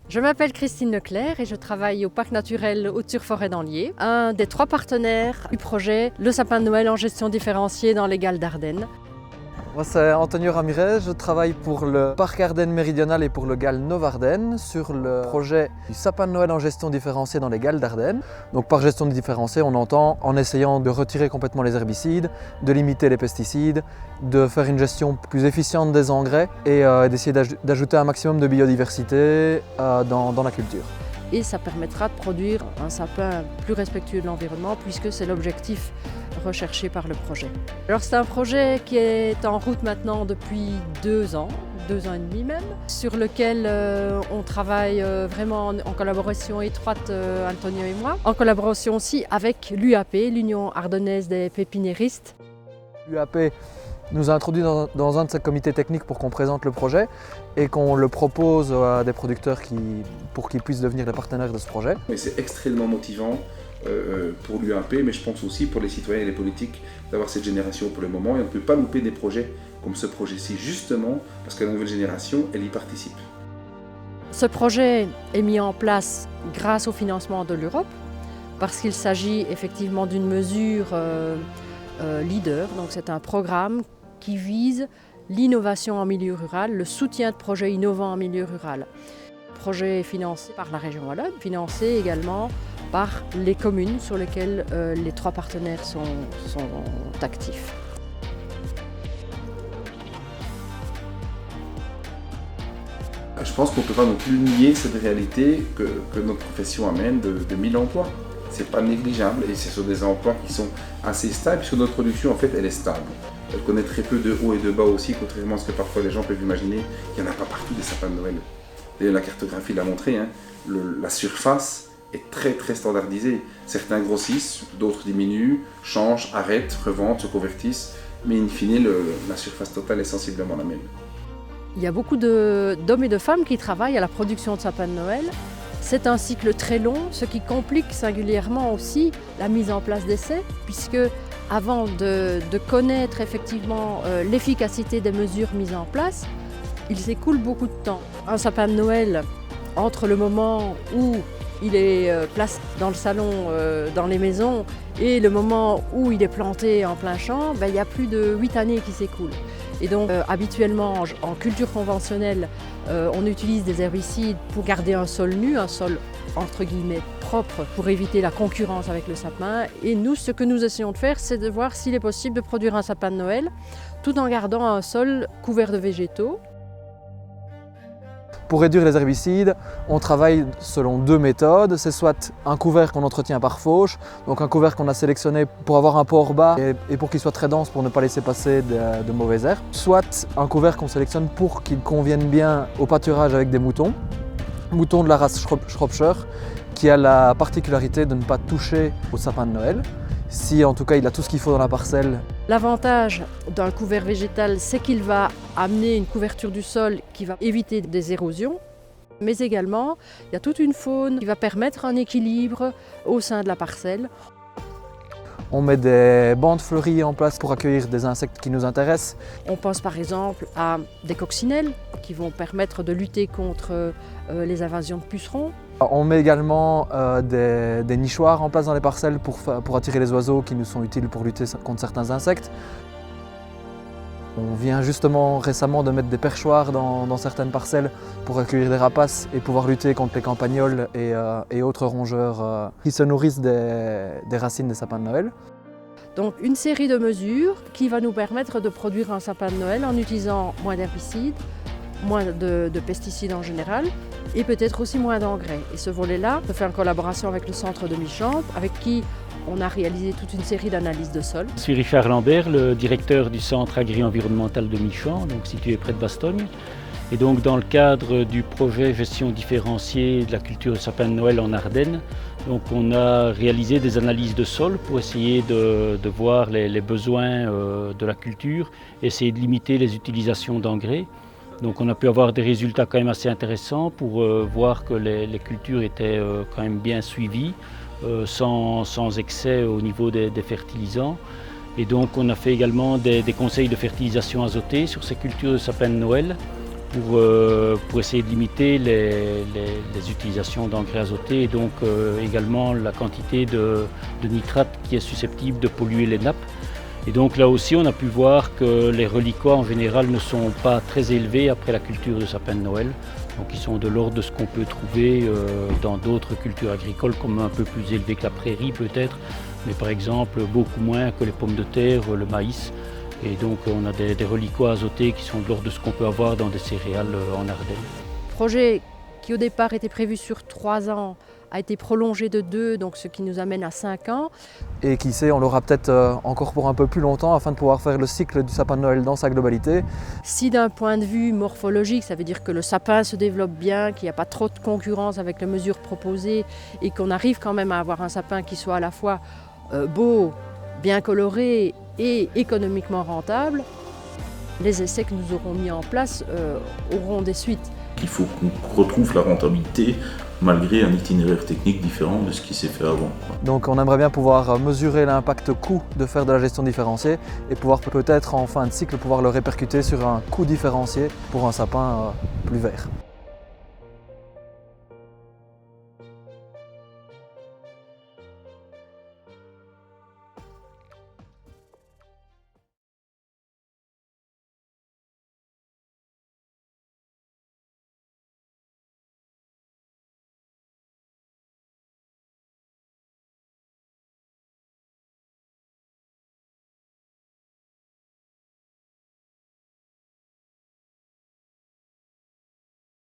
Je m'appelle Christine Leclerc et je travaille au Parc naturel Haute-sur-Forêt d'Anlier, un des 3 partenaires du projet Le Sapin de Noël en gestion différenciée dans les Galles d'Ardennes. Moi c'est Antonio Ramirez, je travaille pour le Parc Ardennes Méridional et pour le GAL Nov-Ardennes sur le projet du sapin de Noël en gestion différenciée dans les Galles d'Ardennes. Donc par gestion différenciée, on entend en essayant de retirer complètement les herbicides, de limiter les pesticides, de faire une gestion plus efficiente des engrais et d'essayer d'ajouter un maximum de biodiversité dans la culture. Et ça permettra de produire un sapin plus respectueux de l'environnement puisque c'est l'objectif recherché par le projet. Alors c'est un projet qui est en route maintenant depuis 2 ans, 2 ans et demi même, sur lequel on travaille vraiment en collaboration étroite, Antonio et moi, en collaboration aussi avec l'UAP, l'Union ardennaise des pépiniéristes. L'UAP nous a introduits dans un de ses comités techniques pour qu'on présente le projet et qu'on le propose à des producteurs pour qu'ils puissent devenir les partenaires de ce projet. C'est extrêmement motivant pour l'UAP, mais je pense aussi pour les citoyens et les politiques d'avoir cette génération pour le moment. Et on ne peut pas louper des projets comme ce projet-ci, justement parce que la nouvelle génération, elle y participe. Ce projet est mis en place grâce au financement de l'Europe, parce qu'il s'agit effectivement d'une mesure leader. Donc c'est un programme qui vise l'innovation en milieu rural, le soutien de projets innovants en milieu rural. Le projet est financé par la région wallonne, financé également par les communes sur lesquelles les 3 partenaires sont actifs. Je pense qu'on ne peut pas non plus nier cette réalité que notre profession amène de 1000 emplois. C'est pas négligeable et ce sont des emplois qui sont assez stables puisque notre production en fait elle est stable. Elle connaît très peu de hauts et de bas aussi, contrairement à ce que parfois les gens peuvent imaginer. Il n'y en a pas partout des sapins de Noël. Et la cartographie l'a montré, hein, la surface est très standardisée. Certains grossissent, d'autres diminuent, changent, arrêtent, revendent, se convertissent, mais in fine la surface totale est sensiblement la même. Il y a beaucoup d'hommes et de femmes qui travaillent à la production de sapins de Noël. C'est un cycle très long, ce qui complique singulièrement aussi la mise en place d'essais, puisque avant de connaître effectivement l'efficacité des mesures mises en place, il s'écoule beaucoup de temps. Un sapin de Noël, entre le moment où il est placé dans le salon, dans les maisons, et le moment où il est planté en plein champ, il y a plus de 8 années qui s'écoulent. Et donc habituellement en culture conventionnelle, on utilise des herbicides pour garder un sol nu, un sol entre guillemets propre pour éviter la concurrence avec le sapin. Et nous, ce que nous essayons de faire, c'est de voir s'il est possible de produire un sapin de Noël tout en gardant un sol couvert de végétaux. Pour réduire les herbicides, on travaille selon 2 méthodes. C'est soit un couvert qu'on entretient par fauche, donc un couvert qu'on a sélectionné pour avoir un port bas et pour qu'il soit très dense pour ne pas laisser passer de mauvaises herbes. Soit un couvert qu'on sélectionne pour qu'il convienne bien au pâturage avec des moutons. Moutons de la race Shropshire, qui a la particularité de ne pas toucher au sapin de Noël. Si en tout cas il a tout ce qu'il faut dans la parcelle. L'avantage d'un couvert végétal, c'est qu'il va amener une couverture du sol qui va éviter des érosions, mais également il y a toute une faune qui va permettre un équilibre au sein de la parcelle. On met des bandes fleuries en place pour accueillir des insectes qui nous intéressent. On pense par exemple à des coccinelles qui vont permettre de lutter contre les invasions de pucerons. On met également des nichoirs en place dans les parcelles pour attirer les oiseaux qui nous sont utiles pour lutter contre certains insectes. On vient justement récemment de mettre des perchoirs dans certaines parcelles pour accueillir des rapaces et pouvoir lutter contre les campagnols et autres rongeurs qui se nourrissent des racines des sapins de Noël. Donc une série de mesures qui va nous permettre de produire un sapin de Noël en utilisant moins d'herbicides, moins de pesticides en général et peut-être aussi moins d'engrais. Et ce volet-là se fait en collaboration avec le centre de Michamp, avec qui on a réalisé toute une série d'analyses de sol. Je suis Richard Lambert, le directeur du centre agri-environnemental de Michamp, donc situé près de Bastogne. Et donc dans le cadre du projet gestion différenciée de la culture de sapin de Noël en Ardennes, donc on a réalisé des analyses de sol pour essayer de voir les besoins de la culture, essayer de limiter les utilisations d'engrais. Donc on a pu avoir des résultats quand même assez intéressants pour voir que les cultures étaient quand même bien suivies, sans excès au niveau des fertilisants. Et donc on a fait également des conseils de fertilisation azotée sur ces cultures de sapins de Noël pour essayer de limiter les utilisations d'engrais azotés et donc également la quantité de nitrate qui est susceptible de polluer les nappes. Et donc là aussi on a pu voir que les reliquats en général ne sont pas très élevés après la culture de sapins de Noël. Donc ils sont de l'ordre de ce qu'on peut trouver dans d'autres cultures agricoles comme un peu plus élevé que la prairie peut-être, mais par exemple beaucoup moins que les pommes de terre, le maïs. Et donc on a des reliquats azotés qui sont de l'ordre de ce qu'on peut avoir dans des céréales en Ardennes. Projet qui au départ était prévu sur 3 ans a été prolongé de 2, donc ce qui nous amène à 5 ans. Et qui sait, on l'aura peut-être encore pour un peu plus longtemps afin de pouvoir faire le cycle du sapin de Noël dans sa globalité. Si d'un point de vue morphologique, ça veut dire que le sapin se développe bien, qu'il n'y a pas trop de concurrence avec les mesures proposées et qu'on arrive quand même à avoir un sapin qui soit à la fois beau, bien coloré et économiquement rentable, les essais que nous aurons mis en place auront des suites. Il faut qu'on retrouve la rentabilité malgré un itinéraire technique différent de ce qui s'est fait avant. Donc on aimerait bien pouvoir mesurer l'impact coût de faire de la gestion différenciée et pouvoir peut-être en fin de cycle pouvoir le répercuter sur un coût différencié pour un sapin plus vert.